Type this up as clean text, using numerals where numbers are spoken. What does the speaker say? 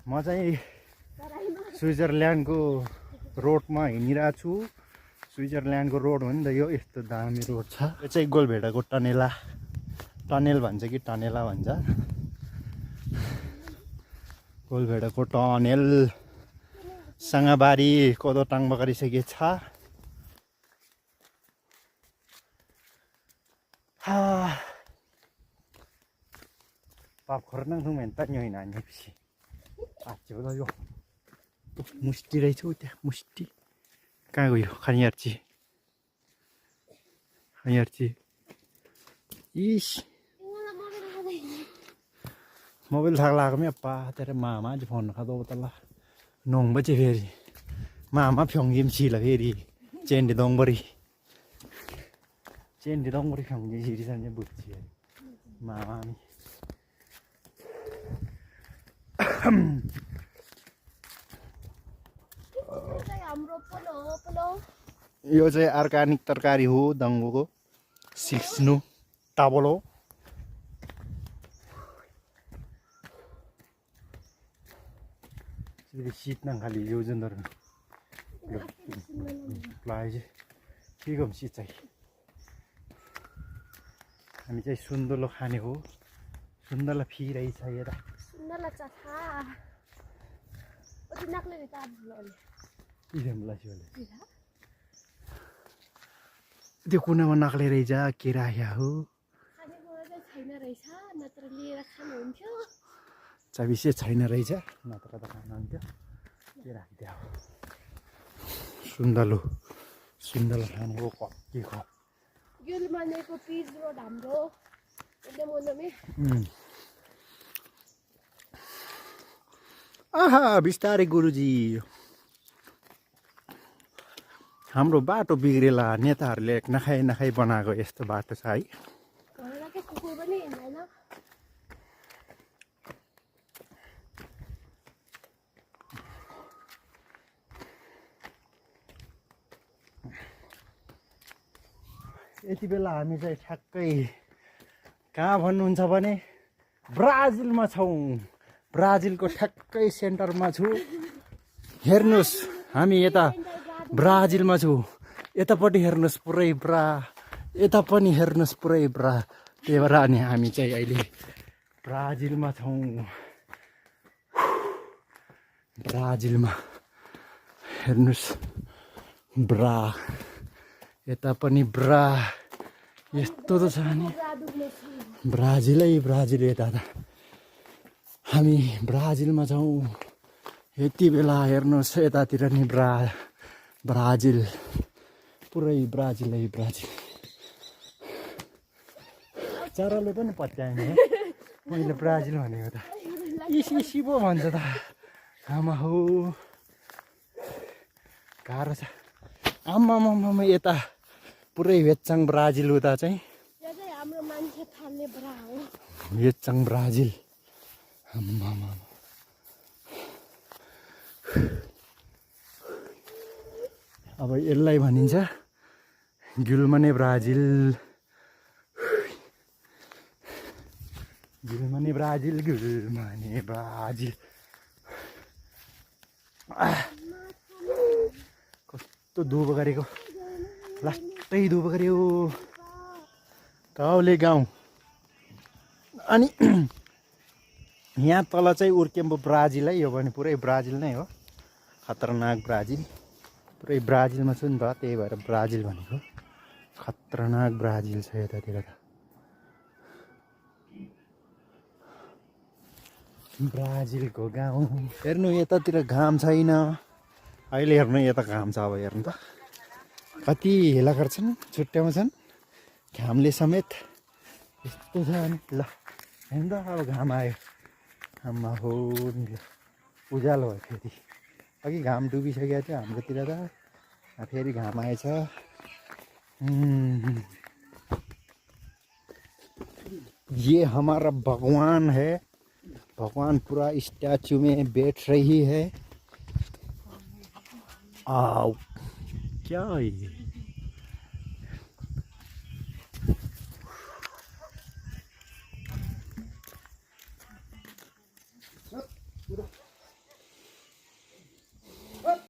म चाहिँ स्विजरल्यान्डको रोडमा हिँडिरहेको छु। स्विजरल्यान्डको रोड हो नि त यो, यस्तो दामी रोड छ। यो चाहिँ गोलभेडाको टनेल भन्छ कि टनेला भन्छ। गोलभेडाको टनेल साङाबारी कोदोटाङमा गरिसकेको छ। पाप खर्नाङ छु भने त नि नानी पछि आच्छे होला यो मुस्टी रहेछ उ त्यहाँ मुस्टी कहाँ गयो खनियार्ची इस मोबाइल थाहा लाग्यो मे अप्पा तेरे मामा आज फोन खा दो तला नोंग बचे फेरि मामा फ्योंगिम छिला फेरि चेन्डी दोंगबरी फ्योंगी छिरी सन्जे बुझ्छि मामा यो चाहिँ अर्गानिक तरकारी हो दङ्गोको सिक्स्नु टाबलो शीत ना खाली यो जुन्दर प्लाइ के गम शीत चाहिँ हामी चाहिँ सुन्दलो खाने हो सुन्दला फिरै छ यता सुन्दला चथा ओति नाक्ले नि ता भुलले इदेमला सिले त्यो कुनामा नाक्ले रहेछ के राख्या हो खाने कुरा चाहिँ छैन रहेछ नत्र लिएर खानु हुन्थ्यो चाबिसे छैन रहेछ नत्र त खानु हुन्थ्यो के राख्दिया हो सुन्दलो खाने हो कति ख गिलमानेको पिच रोड हाम्रो अहिले मनमे आहा बिस्तारै गुरुजी हाम्रो बाटो बिग्रेला नेताहरूले नखाई बनाएको यस्तो बाटो छ है घरकै कुकुर पनि हिँड्दैन यति बेला हामी चाहिँ ठ्याक्कै कहाँ भन्नुहुन्छ भने ब्राजिलमा छौँ ब्राजिलको ठ्याक्कै सेन्टरमा छु हेर्नुस् हामी यता ब्राजिलमा छु यतापट्टि हेर्नुस् पुरै ब्रा यता पनि हेर्नुस् पुरै ब्रा त्यही भएर अनि हामी चाहिँ अहिले ब्राजिलमा छौँ ब्राजिलमा हेर्नुस् ब्रा यता पनि ब्रा यस्तो त छ नि ब्राजिल यता त हामी ब्राजिलमा छौँ यति बेला हेर्नुहोस् यतातिर नि ब्राजिल पुरै ब्राजिल चराले पनि पत्याएन मैले ब्राजिल भनेको त इसी पो भन्छ त आमा हो गाह्रो छ आम्मामा यता पुरै वेच्चाङ ब्राजिल उता चाहिँ हाम्रो मान्छे थाल्ने ब्रा हो वेच्चाङ ब्राजिल आम्मामा अब यसलाई भनिन्छ गिलमाने ब्राजिल कस्तो दुबो गरेको लास्टै दुबो गर्यो गाउँले गाउँ अनि यहाँ तल चाहिँ उर्केम्बो ब्राजिल है यो भने पुरै ब्राजिल नै हो खतरनाक ब्राजिल पुरै ब्राजिलमा छु नि त त्यही भएर ब्राजिल भनेको खतरनाक ब्राजिल छ यतातिर त ब्राजिलको गाउँ हेर्नु यतातिर घाम छैन अहिले हेर्नु यता घाम छ अब हेर्नु त कति हेला गर्छन् छुट्याउँछन् छन् घामले समेत यस्तो छ नि ल हेर्नु त अब घाम आयो आमा हो नि ल उज्यालो भयो फेरि अघि घाम डुबिसकेको थियो हाम्रोतिर त फेरि घाम आएछ ये हमारा भगवान है भगवान पूरा स्टैचू में बैठ रही है आओ क्या है